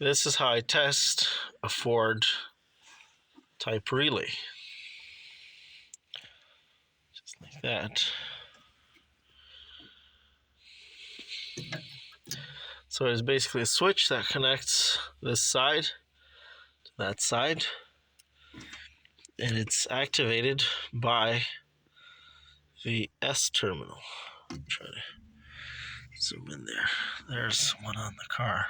This is how I test a Ford type relay. Just like that. So it's basically a switch that connects this side to that side, and it's activated by the S terminal. I'm trying to zoom in there. There's one on the car.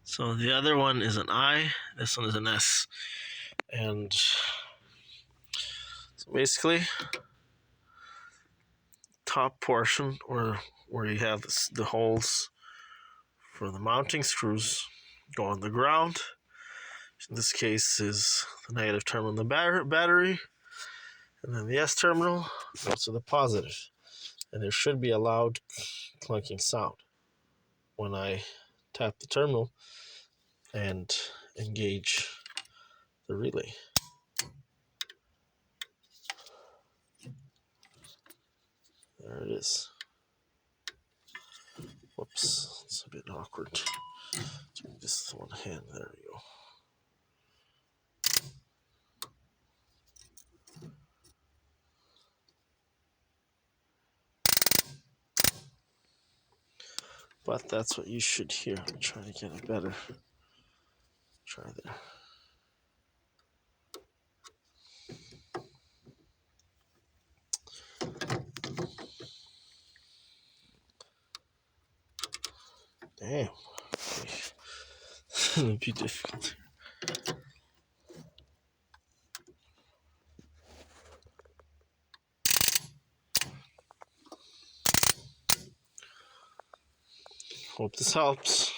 So the other one is an I, this one is an S. And so basically, top portion where you have the holes for the mounting screws go on the ground. In this case is the negative terminal in the battery, and then the S terminal goes to the positive. And there should be a loud clunking sound when I tap the terminal and engage the relay. There it is. Whoops, it's a bit awkward. Just one hand, there we go. But that's what you should hear. I'm trying to get it better. Try there. Damn. Okay. It'll be difficult. Hope this helps.